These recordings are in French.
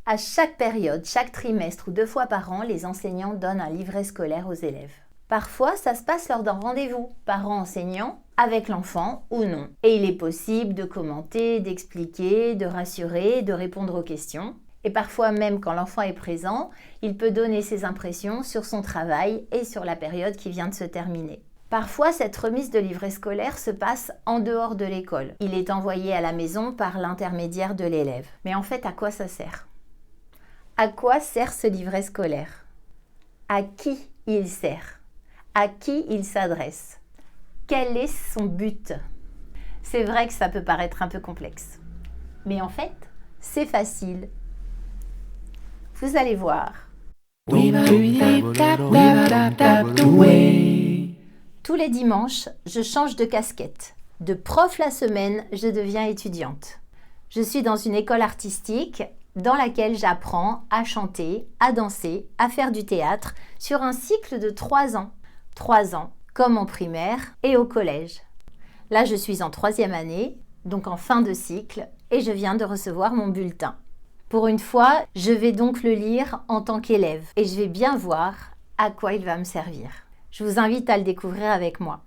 À chaque période, chaque trimestre ou 2 fois par an, les enseignants donnent un livret scolaire aux élèves. Parfois, ça se passe lors d'un rendez-vous, parents-enseignants, avec l'enfant ou non. Et il est possible de commenter, d'expliquer, de rassurer, de répondre aux questions. Et parfois même quand l'enfant est présent, il peut donner ses impressions sur son travail et sur la période qui vient de se terminer. Parfois, cette remise de livret scolaire se passe en dehors de l'école. Il est envoyé à la maison par l'intermédiaire de l'élève. Mais en fait, à quoi ça sert ? À quoi sert ce livret scolaire ? À qui il sert ? À qui il s'adresse ? Quel est son but ? C'est vrai que ça peut paraître un peu complexe. Mais en fait, c'est facile. Vous allez voir. Tous les dimanches, je change de casquette. De prof la semaine, je deviens étudiante. Je suis dans une école artistique dans laquelle j'apprends à chanter, à danser, à faire du théâtre sur un cycle de 3 ans. 3 ans, comme en primaire et au collège. Là, je suis en 3e année, donc en fin de cycle, et je viens de recevoir mon bulletin. Pour une fois, je vais donc le lire en tant qu'élève et je vais bien voir à quoi il va me servir. Je vous invite à le découvrir avec moi.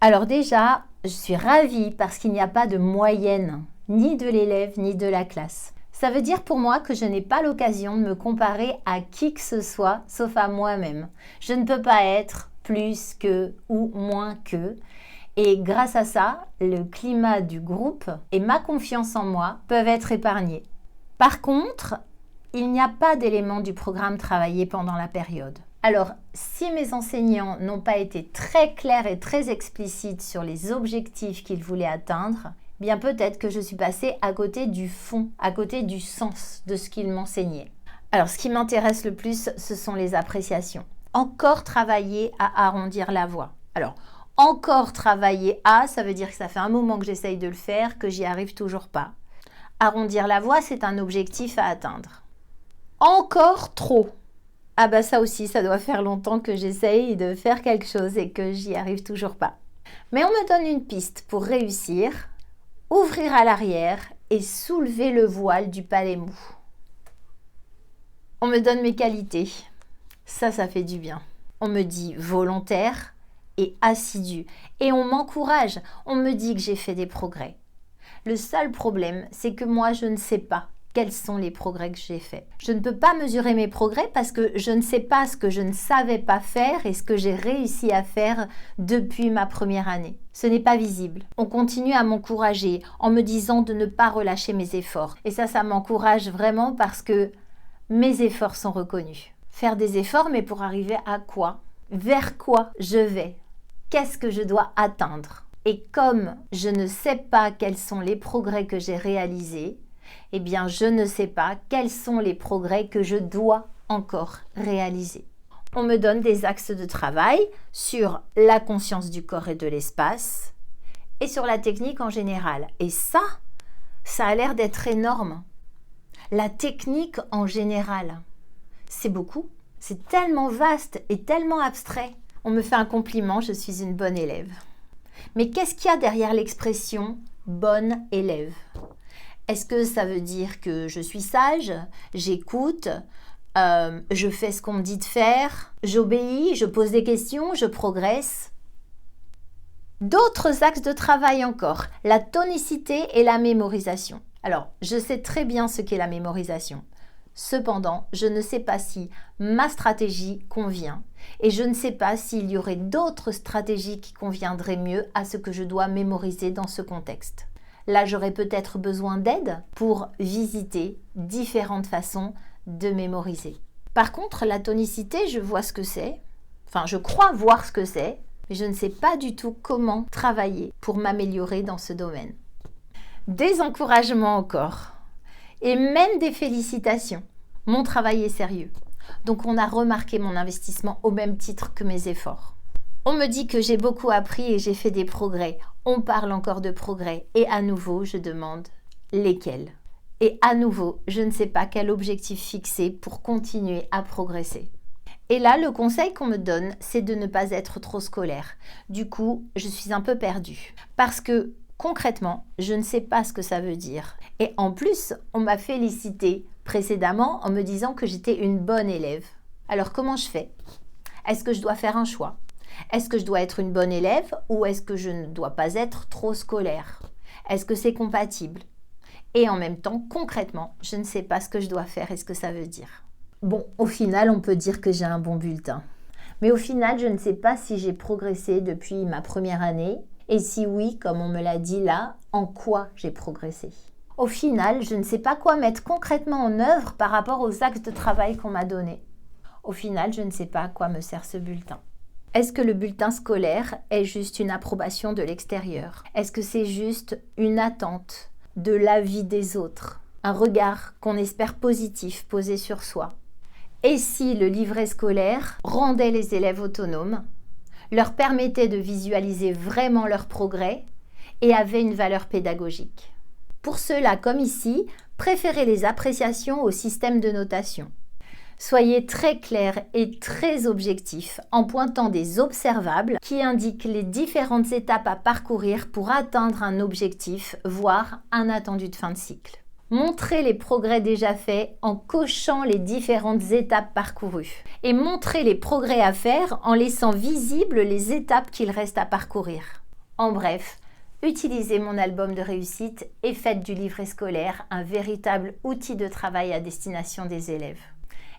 Alors déjà, je suis ravie parce qu'il n'y a pas de moyenne, ni de l'élève, ni de la classe. Ça veut dire pour moi que je n'ai pas l'occasion de me comparer à qui que ce soit, sauf à moi-même. Je ne peux pas être plus que ou moins que. Et grâce à ça, le climat du groupe et ma confiance en moi peuvent être épargnés. Par contre, il n'y a pas d'éléments du programme travaillé pendant la période. Alors, si mes enseignants n'ont pas été très clairs et très explicites sur les objectifs qu'ils voulaient atteindre, bien peut-être que je suis passée à côté du fond, à côté du sens de ce qu'ils m'enseignaient. Alors, ce qui m'intéresse le plus, ce sont les appréciations. Encore travailler à arrondir la voix. Alors, encore travailler à, ça veut dire que ça fait un moment que j'essaye de le faire, que j'y arrive toujours pas. Arrondir la voix, c'est un objectif à atteindre. Encore trop. Ah bah ça aussi, ça doit faire longtemps que j'essaye de faire quelque chose et que j'y arrive toujours pas. Mais on me donne une piste pour réussir, ouvrir à l'arrière et soulever le voile du palais mou. On me donne mes qualités. Ça fait du bien. On me dit volontaire et assidu. Et on m'encourage. On me dit que j'ai fait des progrès. Le seul problème, c'est que moi, je ne sais pas quels sont les progrès que j'ai faits. Je ne peux pas mesurer mes progrès parce que je ne sais pas ce que je ne savais pas faire et ce que j'ai réussi à faire depuis ma première année. Ce n'est pas visible. On continue à m'encourager en me disant de ne pas relâcher mes efforts. Et ça m'encourage vraiment parce que mes efforts sont reconnus. Faire des efforts, mais pour arriver à quoi ? Vers quoi je vais ? Qu'est-ce que je dois atteindre ? Et comme je ne sais pas quels sont les progrès que j'ai réalisés, eh bien je ne sais pas quels sont les progrès que je dois encore réaliser. On me donne des axes de travail sur la conscience du corps et de l'espace et sur la technique en général. Et ça a l'air d'être énorme. La technique en général, c'est beaucoup. C'est tellement vaste et tellement abstrait. On me fait un compliment, je suis une bonne élève. Mais qu'est-ce qu'il y a derrière l'expression « bonne élève » ? Est-ce que ça veut dire que je suis sage, j'écoute, je fais ce qu'on me dit de faire, j'obéis, je pose des questions, je progresse ? D'autres axes de travail encore, la tonicité et la mémorisation. Alors, je sais très bien ce qu'est la mémorisation. Cependant, je ne sais pas si ma stratégie convient et je ne sais pas s'il y aurait d'autres stratégies qui conviendraient mieux à ce que je dois mémoriser dans ce contexte. Là, j'aurais peut-être besoin d'aide pour visiter différentes façons de mémoriser. Par contre, la tonicité, je vois ce que c'est. Enfin, je crois voir ce que c'est, mais je ne sais pas du tout comment travailler pour m'améliorer dans ce domaine. Des encouragements encore. Et même des félicitations. Mon travail est sérieux. Donc on a remarqué mon investissement au même titre que mes efforts. On me dit que j'ai beaucoup appris et j'ai fait des progrès. On parle encore de progrès. Et à nouveau, je demande lesquels. Et à nouveau, je ne sais pas quel objectif fixer pour continuer à progresser. Et là, le conseil qu'on me donne, c'est de ne pas être trop scolaire. Du coup, je suis un peu perdue. Parce que concrètement, je ne sais pas ce que ça veut dire. Et en plus, on m'a félicité précédemment en me disant que j'étais une bonne élève. Alors comment je fais? Est-ce que je dois faire un choix? Est-ce que je dois être une bonne élève ou est-ce que je ne dois pas être trop scolaire? Est-ce que c'est compatible? Et en même temps, concrètement, je ne sais pas ce que je dois faire et ce que ça veut dire. Bon, au final, on peut dire que j'ai un bon bulletin. Mais au final, je ne sais pas si j'ai progressé depuis ma première année et si oui, comme on me l'a dit là, en quoi j'ai progressé. Au final, je ne sais pas quoi mettre concrètement en œuvre par rapport aux axes de travail qu'on m'a donnés. Au final, je ne sais pas à quoi me sert ce bulletin. Est-ce que le bulletin scolaire est juste une approbation de l'extérieur? Est-ce que c'est juste une attente de l'avis des autres? Un regard qu'on espère positif posé sur soi? Et si le livret scolaire rendait les élèves autonomes, leur permettait de visualiser vraiment leur progrès et avait une valeur pédagogique? Pour cela, comme ici, préférez les appréciations au système de notation. Soyez très clair et très objectif en pointant des observables qui indiquent les différentes étapes à parcourir pour atteindre un objectif, voire un attendu de fin de cycle. Montrez les progrès déjà faits en cochant les différentes étapes parcourues et montrez les progrès à faire en laissant visibles les étapes qu'il reste à parcourir. En bref, utilisez mon album de réussite et faites du livret scolaire un véritable outil de travail à destination des élèves.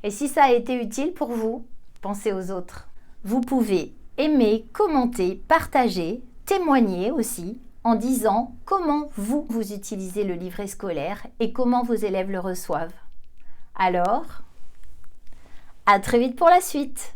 Et si ça a été utile pour vous, pensez aux autres. Vous pouvez aimer, commenter, partager, témoigner aussi en disant comment vous utilisez le livret scolaire et comment vos élèves le reçoivent. Alors, à très vite pour la suite.